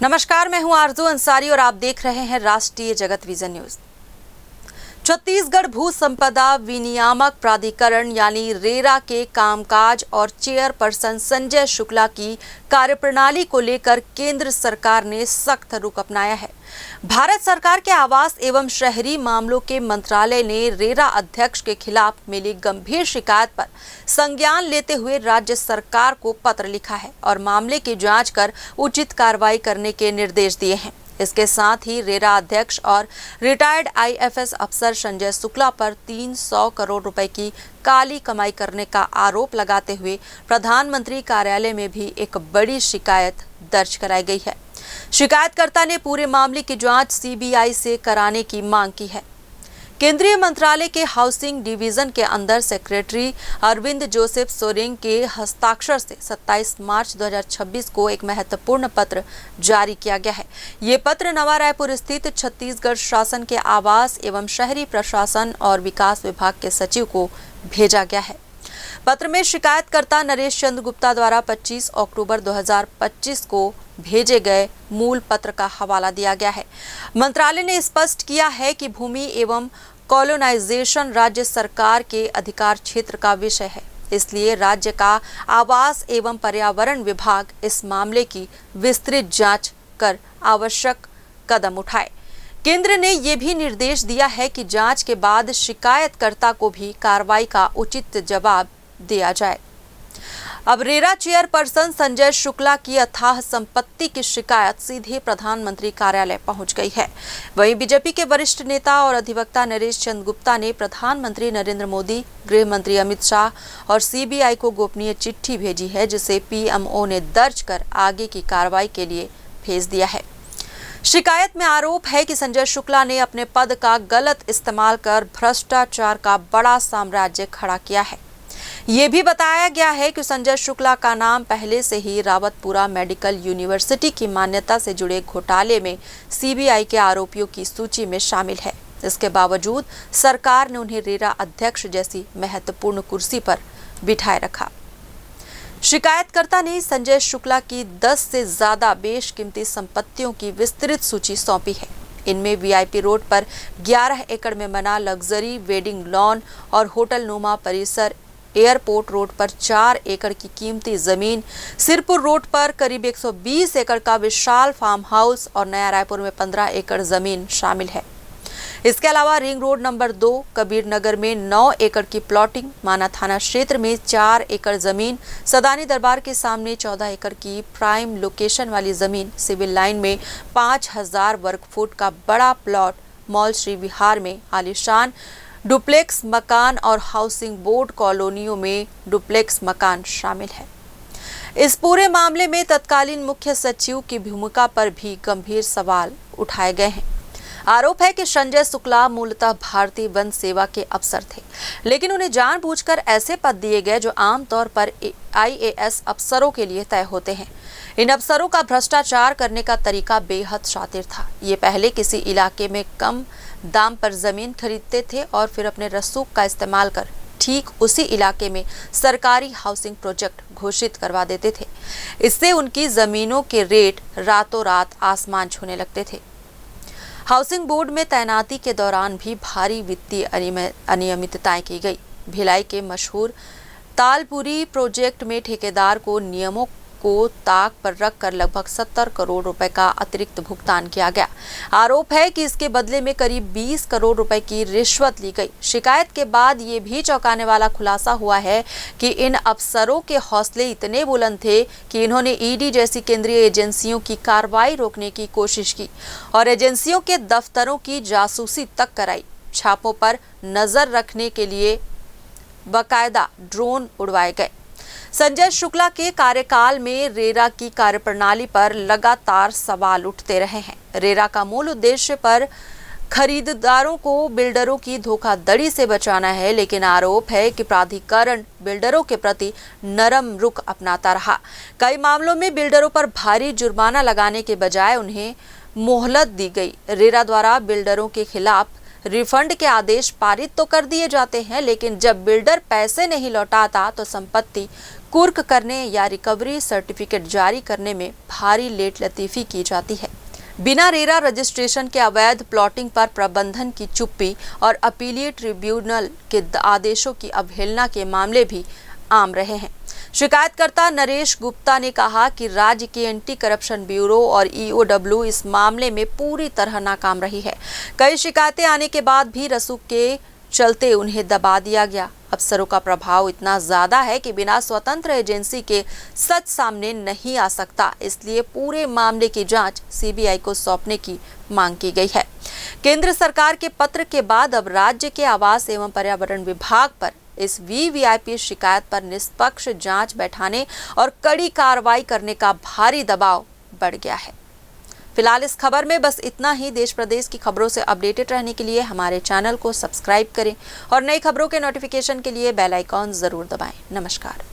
नमस्कार, मैं हूं आरजू अंसारी और आप देख रहे हैं राष्ट्रीय जगत विजन न्यूज। छत्तीसगढ़ भू संपदा विनियामक प्राधिकरण यानी रेरा के कामकाज और चेयरपर्सन संजय शुक्ला की कार्यप्रणाली को लेकर केंद्र सरकार ने सख्त रुख अपनाया है। भारत सरकार के आवास एवं शहरी मामलों के मंत्रालय ने रेरा अध्यक्ष के खिलाफ मिली गंभीर शिकायत पर संज्ञान लेते हुए राज्य सरकार को पत्र लिखा है और मामले की जांच कर उचित कार्रवाई करने के निर्देश दिए हैं। इसके साथ ही रेरा अध्यक्ष और रिटायर्ड आईएफएस अफसर संजय शुक्ला पर 300 करोड़ रुपए की काली कमाई करने का आरोप लगाते हुए प्रधानमंत्री कार्यालय में भी एक बड़ी शिकायत दर्ज कराई गई है। शिकायतकर्ता ने पूरे मामले की जांच सीबीआई से कराने की मांग की है। केंद्रीय मंत्रालय के हाउसिंग डिवीजन के अंदर सेक्रेटरी अरविंद जोसेफ सोरेंग के हस्ताक्षर से 27 मार्च 2026 को एक महत्वपूर्ण पत्र जारी किया गया है। ये पत्र नवा रायपुर स्थित छत्तीसगढ़ शासन के आवास एवं शहरी प्रशासन और विकास विभाग के सचिव को भेजा गया है। पत्र में शिकायतकर्ता नरेश चंद्र गुप्ता द्वारा 25 अक्टूबर 2025 को भेजे गए मूल पत्र का हवाला दिया गया है। मंत्रालय ने स्पष्ट किया है कि भूमि एवं कॉलोनाइजेशन राज्य सरकार के अधिकार क्षेत्र का विषय है, इसलिए राज्य का आवास एवं पर्यावरण विभाग इस मामले की विस्तृत जांच कर आवश्यक कदम उठाए। केंद्र ने यह भी निर्देश दिया है कि जांच के बाद शिकायतकर्ता को भी कार्रवाई का उचित जवाब दिया जाए। अब रेरा चेयरपर्सन संजय शुक्ला की अथाह संपत्ति की शिकायत सीधे प्रधानमंत्री कार्यालय पहुंच गई है। वहीं बीजेपी के वरिष्ठ नेता और अधिवक्ता नरेश चंद्र गुप्ता ने प्रधानमंत्री नरेंद्र मोदी, गृह मंत्री अमित शाह और सीबीआई को गोपनीय चिट्ठी भेजी है, जिसे पीएमओ ने दर्ज कर आगे की कार्रवाई के लिए भेज दिया है। शिकायत में आरोप है कि संजय शुक्ला ने अपने पद का गलत इस्तेमाल कर भ्रष्टाचार का बड़ा साम्राज्य खड़ा किया है। ये भी बताया गया है कि संजय शुक्ला का नाम पहले से ही रावतपुरा मेडिकल यूनिवर्सिटी की मान्यता से जुड़े घोटाले में सीबीआई के आरोपियों की सूची में शामिल है। इसके बावजूद सरकार ने उन्हें रेरा अध्यक्ष जैसी महत्वपूर्ण कुर्सी पर बिठाए रखा। शिकायतकर्ता ने संजय शुक्ला की 10 से ज्यादा बेशकीमती संपत्तियों की विस्तृत सूची सौंपी है। इनमें वीआईपी रोड पर 11 एकड़ में बना लग्जरी वेडिंग लॉन और होटल नुमा परिसर, एयरपोर्ट रोड पर 4 एकड़ की कीमती जमीन, सिरपुर रोड पर करीब 120 एकड़ का विशाल फार्म हाउस और नया रायपुर में 15 एकड़ जमीन शामिल है। इसके अलावा ring road number 2 Kabir Nagar में 9 एकड़ की प्लॉटिंग, माना थाना क्षेत्र में 4 एकड़ जमीन, सदानी दरबार के सामने 14 एकड़ की प्राइम लोकेशन वाली जमीन, सिविल लाइन में 5000 वर्ग फुट का बड़ा प्लॉट, मॉल श्री विहार में आलीशान डुप्लेक्स मकान और हाउसिंग बोर्ड कॉलोनियों में डुप्लेक्स मकान शामिल है। इस पूरे मामले में तत्कालीन मुख्य सचिव की भूमिका पर भी गंभीर सवाल उठाए गए हैं। आरोप है कि संजय शुक्ला मूलतः भारतीय वन सेवा के अफसर थे, लेकिन उन्हें जानबूझकर ऐसे पद दिए गए जो आमतौर पर आईएएस अफसरों के लिए तय होते हैं। इन अफसरों का भ्रष्टाचार करने का तरीका बेहद शातिर था। ये पहले किसी इलाके में कम दाम पर जमीन खरीदते थे और फिर अपने रसूख का इस्तेमाल कर ठीक उसी इलाके में सरकारी हाउसिंग प्रोजेक्ट घोषित करवा देते थे। इससे उनकी जमीनों के रेट रातों रात आसमान छूने लगते थे। हाउसिंग बोर्ड में तैनाती के दौरान भी भारी वित्तीय अनियमितताएं की गई। भिलाई के मशहूर तालपुरी प्रोजेक्ट में ठेकेदार को नियमों को ताक पर रखकर लगभग 70 करोड़ रुपए का अतिरिक्त भुगतान किया गया। आरोप है कि इसके बदले में करीब 20 करोड़ रुपए की रिश्वत ली गई। शिकायत के बाद ये भी चौंकाने वाला खुलासा हुआ है कि इन अफसरों के हौसले इतने बुलंद थे कि इन्होंने ईडी जैसी केंद्रीय एजेंसियों की कार्रवाई रोकने की कोशिश की और एजेंसियों के दफ्तरों की जासूसी तक कराई। छापों पर नजर रखने के लिए बाकायदा ड्रोन उड़वाए गए। संजय शुक्ला के कार्यकाल में रेरा की कार्यप्रणाली पर लगातार सवाल उठते रहे हैं। रेरा का मूल उद्देश्य पर खरीदारों को बिल्डरों की धोखाधड़ी से बचाना है, लेकिन आरोप है कि प्राधिकरण बिल्डरों के प्रति नरम रुख अपनाता रहा। कई मामलों में बिल्डरों पर भारी जुर्माना लगाने के बजाय उन्हें मोहलत दी गई। रेरा द्वारा बिल्डरों के खिलाफ रिफंड के आदेश पारित तो कर दिए जाते हैं, लेकिन जब बिल्डर पैसे नहीं लौटाता तो संपत्ति कुर्क करने या रिकवरी सर्टिफिकेट जारी करने में भारी लेट लतीफी की जाती है। बिना रेरा रजिस्ट्रेशन के अवैध प्लॉटिंग पर प्रबंधन की चुप्पी और अपीलीय ट्रिब्यूनल के आदेशों की अवहेलना के मामले भी आम रहे हैं। शिकायतकर्ता नरेश गुप्ता ने कहा कि राज्य के एंटी करप्शन ब्यूरो और ईओडब्ल्यू इस मामले में पूरी तरह नाकाम रही है। कई शिकायतें आने के बाद भी रसूख के चलते उन्हें दबा दिया गया। अफसरों का प्रभाव इतना ज्यादा है कि बिना स्वतंत्र एजेंसी के सच सामने नहीं आ सकता, इसलिए पूरे मामले की जांच सीबीआई को सौंपने की मांग की गई है। केंद्र सरकार के पत्र के बाद अब राज्य के आवास एवं पर्यावरण विभाग पर इस वीवीआईपी शिकायत पर निष्पक्ष जांच बैठाने और कड़ी कार्रवाई करने का भारी दबाव बढ़ गया है। फिलहाल इस खबर में बस इतना ही। देश प्रदेश की खबरों से अपडेटेड रहने के लिए हमारे चैनल को सब्सक्राइब करें और नई खबरों के नोटिफिकेशन के लिए बेल आइकॉन जरूर दबाएं। नमस्कार।